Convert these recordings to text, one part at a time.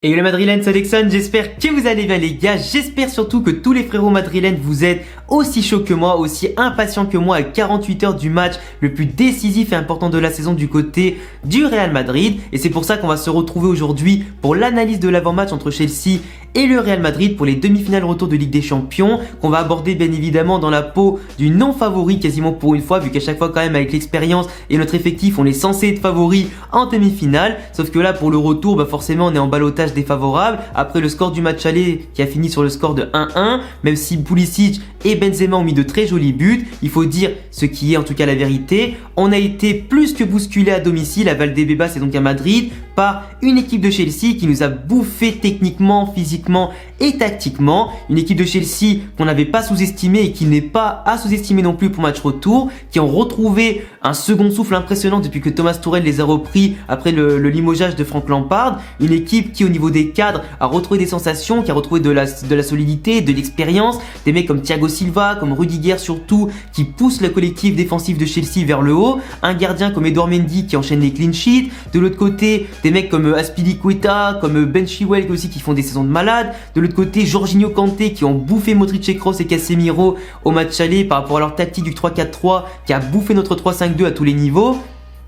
Et le Madrilène, c'est Alexandre, j'espère que vous allez bien les gars, j'espère surtout que tous les frérots madrilènes vous êtes aussi chauds que moi, aussi impatients que moi à 48 heures du match le plus décisif et important de la saison du côté du Real Madrid. Et c'est pour ça qu'on va se retrouver aujourd'hui pour l'analyse de l'avant-match entre Chelsea et le Real Madrid pour les demi-finales retour de Ligue des Champions, qu'on va aborder bien évidemment dans la peau du non-favori quasiment pour une fois, vu qu'à chaque fois quand même avec l'expérience et notre effectif on est censé être favori en demi-finale, sauf que là pour le retour forcément on est en ballottage défavorable après le score du match aller qui a fini sur le score de 1-1, même si Pulisic et Benzema ont mis de très jolis buts. Il faut dire ce qui est en tout cas la vérité, on a été plus que bousculé à domicile à Valdebebas et donc à Madrid par une équipe de Chelsea qui nous a bouffé techniquement, physiquement et tactiquement. Une équipe de Chelsea qu'on n'avait pas sous-estimée et qui n'est pas à sous-estimer non plus pour match retour, qui ont retrouvé un second souffle impressionnant depuis que Thomas Tuchel les a repris après le limogeage de Frank Lampard. Une équipe qui au niveau des cadres a retrouvé des sensations, qui a retrouvé de la solidité, de l'expérience, des mecs comme Thiago Silva, comme Rudiger surtout, qui poussent le collectif défensif de Chelsea vers le haut, un gardien comme Edouard Mendy qui enchaîne les clean sheets, de l'autre côté des mecs comme Azpilicueta, comme Ben Chilwell aussi qui font des saisons de malade, de l'autre côté Jorginho Kanté qui ont bouffé Modric et Kroos et Casemiro au match aller par rapport à leur tactique du 3-4-3 qui a bouffé notre 3-5-2 à tous les niveaux.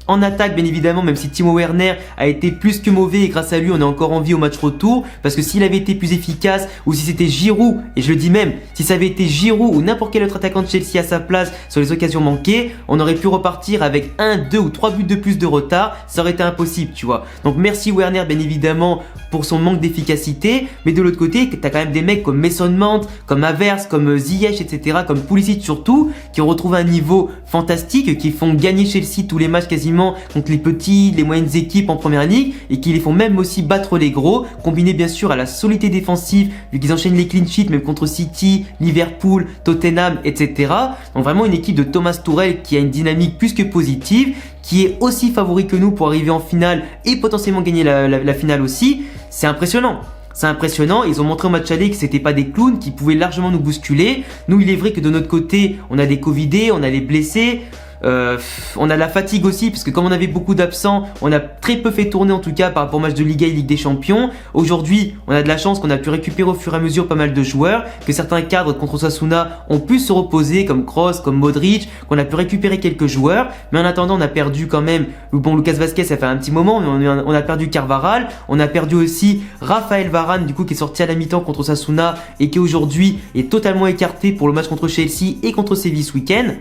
En attaque bien évidemment, même si Timo Werner a été plus que mauvais et grâce à lui on est encore en vie au match retour, parce que s'il avait été plus efficace ou si c'était Giroud, et je le dis même, si ça avait été Giroud ou n'importe quel autre attaquant de Chelsea à sa place sur les occasions manquées, on aurait pu repartir avec 1, 2 ou 3 buts de plus de retard, ça aurait été impossible tu vois. Donc merci Werner bien évidemment pour son manque d'efficacité, mais de l'autre côté t'as quand même des mecs comme Mason Mount, comme Havertz, comme Ziyech etc, comme Pulisic surtout, qui ont retrouvé un niveau fantastique, qui font gagner Chelsea tous les matchs quasiment contre les petits, les moyennes équipes en première ligue et qui les font même aussi battre les gros, combiné bien sûr à la solidité défensive vu qu'ils enchaînent les clean sheets même contre City, Liverpool, Tottenham etc. Donc vraiment une équipe de Thomas Tuchel qui a une dynamique plus que positive, qui est aussi favori que nous pour arriver en finale et potentiellement gagner la finale aussi. C'est impressionnant. C'est impressionnant, ils ont montré au match aller que c'était pas des clowns, qui pouvaient largement nous bousculer. Nous il est vrai que de notre côté on a des covidés, on a les blessés. On a la fatigue aussi parce que comme on avait beaucoup d'absents, on a très peu fait tourner en tout cas par rapport au match de Liga et Ligue des Champions. Aujourd'hui on a de la chance qu'on a pu récupérer au fur et à mesure pas mal de joueurs, que certains cadres contre Osasuna ont pu se reposer comme Kroos, comme Modric, qu'on a pu récupérer quelques joueurs. Mais en attendant on a perdu quand même, bon Lucas Vazquez ça fait un petit moment, mais on a perdu Carvajal, on a perdu aussi Raphaël Varane du coup qui est sorti à la mi-temps contre Osasuna et qui aujourd'hui est totalement écarté pour le match contre Chelsea et contre Séville ce week-end.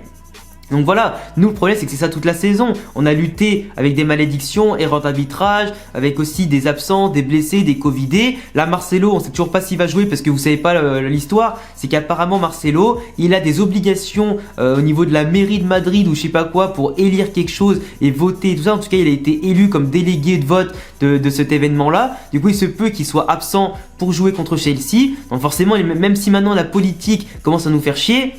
Donc voilà, nous le problème c'est que c'est ça toute la saison. On a lutté avec des malédictions, erreurs d'arbitrage, avec aussi des absents, des blessés, des covidés. Là Marcelo, on sait toujours pas s'il va jouer parce que vous savez pas l'histoire. C'est qu'apparemment Marcelo, il a des obligations au niveau de la mairie de Madrid ou je sais pas quoi pour élire quelque chose et voter et tout ça. En tout cas il a été élu comme délégué de vote de cet événement là. Du coup il se peut qu'il soit absent pour jouer contre Chelsea. Donc forcément même si maintenant la politique commence à nous faire chier,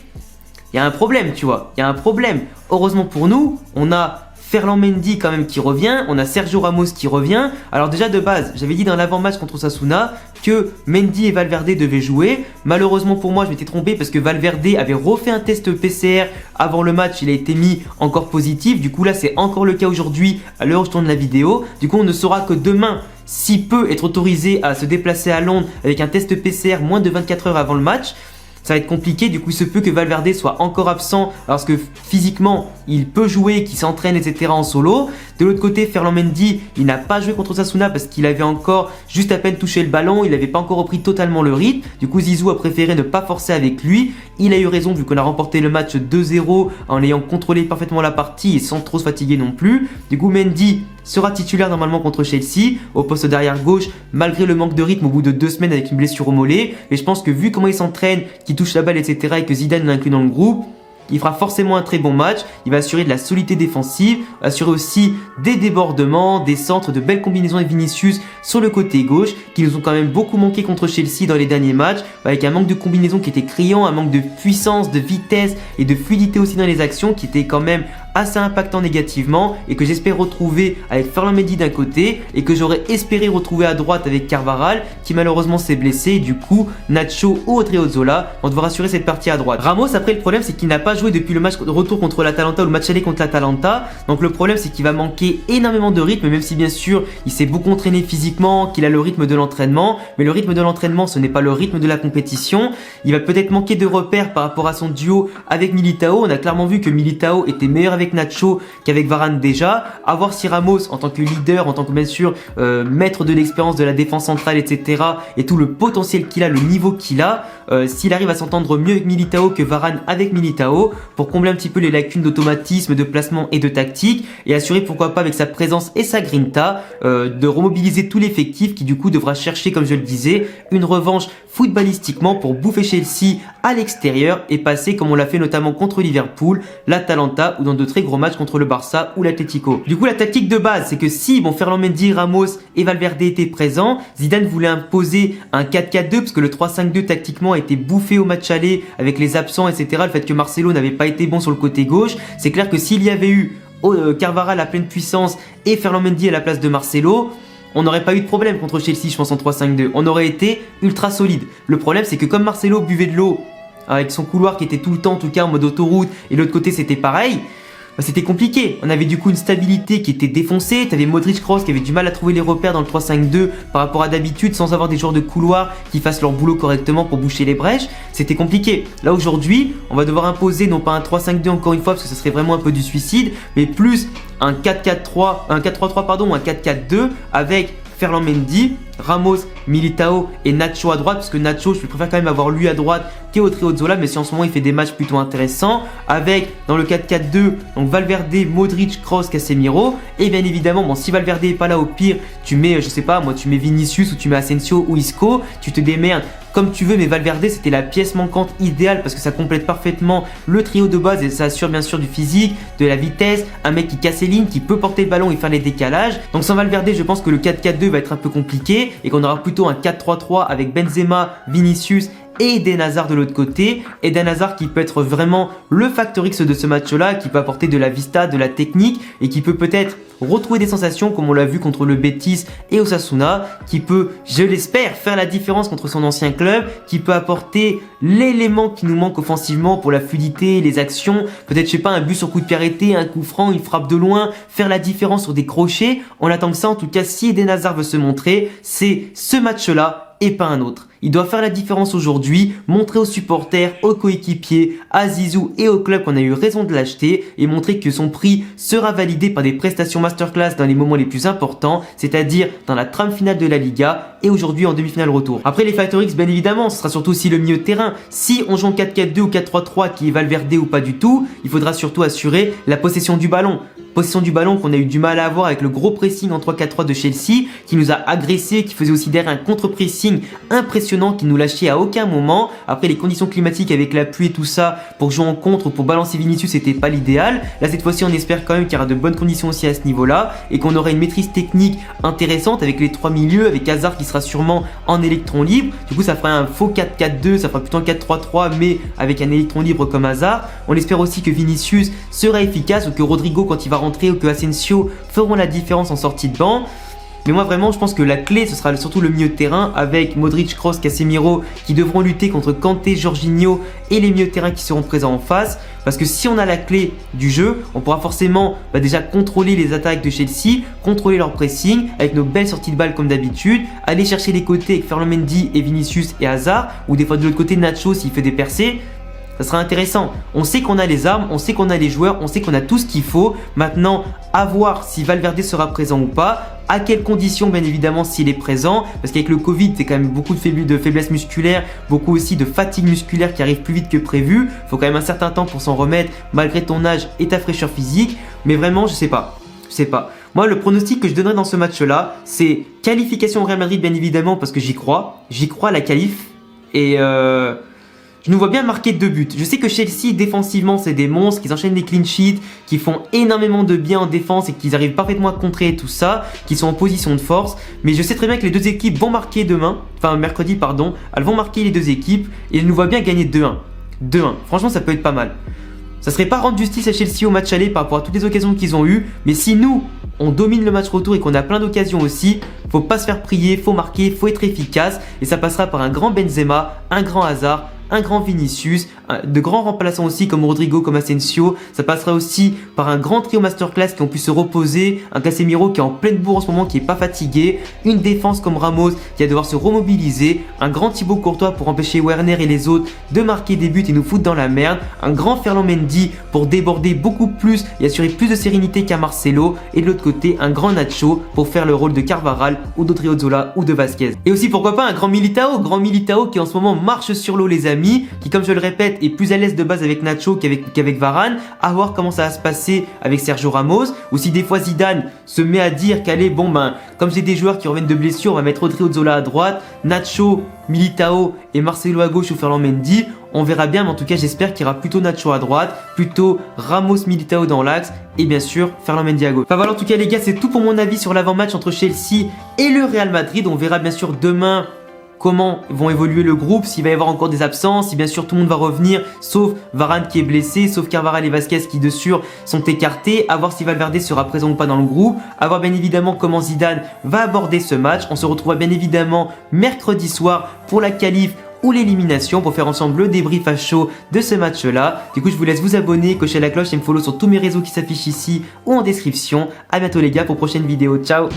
il y a un problème, tu vois, il y a un problème. Heureusement pour nous, on a Ferland Mendy quand même qui revient, on a Sergio Ramos qui revient. Alors déjà de base, j'avais dit dans l'avant-match contre Osasuna que Mendy et Valverde devaient jouer. Malheureusement pour moi, je m'étais trompé parce que Valverde avait refait un test PCR avant le match, il a été mis encore positif. Du coup là, c'est encore le cas aujourd'hui à l'heure où je tourne la vidéo. Du coup, on ne saura que demain s'il peut être autorisé à se déplacer à Londres avec un test PCR moins de 24 heures avant le match. Ça va être compliqué, du coup il se peut que Valverde soit encore absent parce que physiquement il peut jouer, qu'il s'entraîne etc en solo. De l'autre côté Ferland Mendy il n'a pas joué contre Osasuna parce qu'il avait encore juste à peine touché le ballon, il n'avait pas encore repris totalement le rythme. Du coup Zizou a préféré ne pas forcer avec lui, il a eu raison vu qu'on a remporté le match 2-0 en ayant contrôlé parfaitement la partie et sans trop se fatiguer non plus. Du coup Mendy sera titulaire normalement contre Chelsea au poste d'arrière gauche malgré le manque de rythme au bout de 2 semaines avec une blessure au mollet. Mais je pense que vu comment il s'entraîne, qu'il touche la balle etc et que Zidane l'inclut dans le groupe, il fera forcément un très bon match, il va assurer de la solidité défensive, assurer aussi des débordements, des centres, de belles combinaisons avec Vinicius sur le côté gauche qui nous ont quand même beaucoup manqué contre Chelsea dans les derniers matchs, avec un manque de combinaison qui était criant, un manque de puissance, de vitesse et de fluidité aussi dans les actions qui était quand même assez impactant négativement et que j'espère retrouver avec Ferland Mendy d'un côté et que j'aurais espéré retrouver à droite avec Carvajal qui malheureusement s'est blessé et du coup Nacho ou Odriozola vont devoir assurer cette partie à droite. Ramos après le problème c'est qu'il n'a pas joué depuis le match de retour contre l'Atalanta ou le match aller contre l'Atalanta, donc le problème c'est qu'il va manquer énormément de rythme, même si bien sûr il s'est beaucoup entraîné physiquement, qu'il a le rythme de l'entraînement, mais le rythme de l'entraînement ce n'est pas le rythme de la compétition. Il va peut-être manquer de repères par rapport à son duo avec Militao. On a clairement vu que Militao était meilleur avec Nacho qu'avec Varane déjà. À voir si Ramos en tant que leader, en tant que bien sûr maître de l'expérience de la défense centrale etc. et tout le potentiel qu'il a, le niveau qu'il a, s'il arrive à s'entendre mieux avec Militao que Varane avec Militao pour combler un petit peu les lacunes d'automatisme, de placement et de tactique et assurer pourquoi pas avec sa présence et sa grinta de remobiliser tout l'effectif qui du coup devra chercher comme je le disais une revanche footballistiquement pour bouffer Chelsea à l'extérieur et passer comme on l'a fait notamment contre Liverpool, l'Atalanta ou dans de très gros matchs contre le Barça ou l'Atlético. Du coup la tactique de base c'est que si Ferland Mendy, Ramos et Valverde étaient présents, Zidane voulait imposer un 4-4-2 parce que le 3-5-2 tactiquement a été bouffé au match aller avec les absents etc. Le fait que Marcelo n'avait pas été bon sur le côté gauche, c'est clair que s'il y avait eu Carvajal à pleine puissance et Ferland Mendy à la place de Marcelo, on n'aurait pas eu de problème contre Chelsea je pense en 3-5-2, on aurait été ultra solide. Le problème c'est que comme Marcelo buvait de l'eau avec son couloir qui était tout le temps en tout cas en mode autoroute et l'autre côté c'était pareil, c'était compliqué. On avait du coup une stabilité qui était défoncée, t'avais Modric Kroos qui avait du mal à trouver les repères dans le 3-5-2 par rapport à d'habitude sans avoir des joueurs de couloir qui fassent leur boulot correctement pour boucher les brèches, c'était compliqué. Là aujourd'hui on va devoir imposer non pas un 3-5-2 encore une fois parce que ça serait vraiment un peu du suicide, mais plus un 4-4-3, un 4-3-3 pardon, ou un 4-4-2 avec Ferland Mendy, Ramos, Militao et Nacho à droite, parce que Nacho, je préfère quand même avoir lui à droite qu'Odriozola, mais si en ce moment il fait des matchs plutôt intéressants, avec dans le 4-4-2, donc Valverde, Modric, Kroos, Casemiro, et bien évidemment, bon, si Valverde est pas là, au pire, tu mets, je sais pas, moi, tu mets Vinicius ou tu mets Asensio ou Isco, tu te démerdes comme tu veux, mais Valverde c'était la pièce manquante idéale parce que ça complète parfaitement le trio de base et ça assure bien sûr du physique, de la vitesse, un mec qui casse les lignes, qui peut porter le ballon et faire les décalages. Donc sans Valverde je pense que le 4-4-2 va être un peu compliqué et qu'on aura plutôt un 4-3-3 avec Benzema, Vinicius et Eden Hazard de l'autre côté. Eden Hazard qui peut être vraiment le facteur X de ce match-là, qui peut apporter de la vista, de la technique et qui peut peut-être retrouver des sensations comme on l'a vu contre le Betis et Osasuna, qui peut, je l'espère, faire la différence contre son ancien club, qui peut apporter l'élément qui nous manque offensivement pour la fluidité, les actions, peut-être je sais pas un but sur coup de pied arrêté, un coup franc, une frappe de loin, faire la différence sur des crochets. On attend que ça, en tout cas si Eden Hazard veut se montrer, c'est ce match-là et pas un autre. Il doit faire la différence aujourd'hui, montrer aux supporters, aux coéquipiers, à Zizou et au club qu'on a eu raison de l'acheter et montrer que son prix sera validé par des prestations masterclass dans les moments les plus importants, c'est-à-dire dans la trame finale de la Liga et aujourd'hui en demi-finale retour. Après les Factor X, bien évidemment, ce sera surtout aussi le milieu de terrain. Si on joue en 4-4-2 ou 4-3-3 qui est Valverde ou pas du tout, il faudra surtout assurer la possession du ballon. Possession du ballon qu'on a eu du mal à avoir avec le gros pressing en 3-4-3 de Chelsea qui nous a agressé, qui faisait aussi derrière un contre-pressing impressionnant qui nous lâchait à aucun moment. Après les conditions climatiques avec la pluie et tout ça pour jouer en contre ou pour balancer Vinicius c'était pas l'idéal. Là cette fois-ci on espère quand même qu'il y aura de bonnes conditions aussi à ce niveau-là et qu'on aura une maîtrise technique intéressante avec les trois milieux, avec Hazard qui sera sûrement en électron libre. Du coup ça fera un faux 4-4-2, ça fera plutôt un 4-3-3 mais avec un électron libre comme Hazard. On espère aussi que Vinicius sera efficace ou que Rodrigo quand il va rentrer ou que Asensio feront la différence en sortie de banc. Mais moi vraiment je pense que la clé ce sera surtout le milieu de terrain avec Modric, Kroos, Casemiro qui devront lutter contre Kanté, Jorginho et les milieux de terrain qui seront présents en face. Parce que si on a la clé du jeu, on pourra forcément déjà contrôler les attaques de Chelsea, contrôler leur pressing avec nos belles sorties de balles comme d'habitude, aller chercher les côtés avec Ferland Mendy et Vinicius et Hazard ou des fois de l'autre côté Nacho s'il fait des percées. Ça sera intéressant. On sait qu'on a les armes, on sait qu'on a les joueurs, on sait qu'on a tout ce qu'il faut. Maintenant, à voir si Valverde sera présent ou pas. À quelles conditions, bien évidemment, s'il est présent. Parce qu'avec le Covid, c'est quand même beaucoup de faiblesse musculaire, beaucoup aussi de fatigue musculaire qui arrive plus vite que prévu. Il faut quand même un certain temps pour s'en remettre, malgré ton âge et ta fraîcheur physique. Mais vraiment, je sais pas. Moi, le pronostic que je donnerais dans ce match-là, c'est qualification au Real Madrid, bien évidemment, parce que j'y crois. J'y crois à la qualif. Et je nous vois bien marquer 2 buts. Je sais que Chelsea, défensivement, c'est des monstres, qu'ils enchaînent des clean sheets, qui font énormément de bien en défense et qu'ils arrivent parfaitement à contrer tout ça, qui sont en position de force. Mais je sais très bien que les deux équipes vont marquer mercredi, elles vont marquer les deux équipes et je nous vois bien gagner 2-1. 2-1. Franchement, ça peut être pas mal. Ça serait pas rendre justice à Chelsea au match aller par rapport à toutes les occasions qu'ils ont eues, mais si nous, on domine le match retour et qu'on a plein d'occasions aussi, faut pas se faire prier, faut marquer, faut être efficace et ça passera par un grand Benzema, un grand Hazard, un grand Vinicius, de grands remplaçants aussi comme Rodrigo, comme Asensio. Ça passera aussi par un grand trio masterclass qui ont pu se reposer, un Casemiro qui est en pleine bourre en ce moment, qui est pas fatigué, une défense comme Ramos qui va devoir se remobiliser, un grand Thibaut Courtois pour empêcher Werner et les autres de marquer des buts et nous foutre dans la merde, un grand Ferland Mendy pour déborder beaucoup plus et assurer plus de sérénité qu'un Marcelo, et de l'autre côté un grand Nacho pour faire le rôle de Carvajal ou d'Odriozola ou de Vasquez. Et aussi pourquoi pas un grand Militao qui en ce moment marche sur l'eau les amis, qui comme je le répète est plus à l'aise de base avec Nacho qu'avec Varane, à voir comment ça va se passer avec Sergio Ramos, ou si des fois Zidane se met à dire qu'allez bon ben comme j'ai des joueurs qui reviennent de blessure, on va mettre Odriozola à droite, Nacho, Militao et Marcelo à gauche ou Ferland Mendy, on verra bien, mais en tout cas j'espère qu'il y aura plutôt Nacho à droite, plutôt Ramos, Militao dans l'axe et bien sûr Ferland Mendy à gauche. Enfin voilà en tout cas les gars, c'est tout pour mon avis sur l'avant-match entre Chelsea et le Real Madrid. On verra bien sûr demain comment vont évoluer le groupe, s'il va y avoir encore des absences, si bien sûr tout le monde va revenir, sauf Varane qui est blessé, sauf Carvajal et Vasquez qui de sûr sont écartés, à voir si Valverde sera présent ou pas dans le groupe, à voir bien évidemment comment Zidane va aborder ce match. On se retrouvera bien évidemment mercredi soir pour la qualif ou l'élimination pour faire ensemble le débrief à chaud de ce match là. Du coup je vous laisse vous abonner, cocher la cloche et me follow sur tous mes réseaux qui s'affichent ici ou en description. A bientôt les gars pour prochaine vidéo, ciao.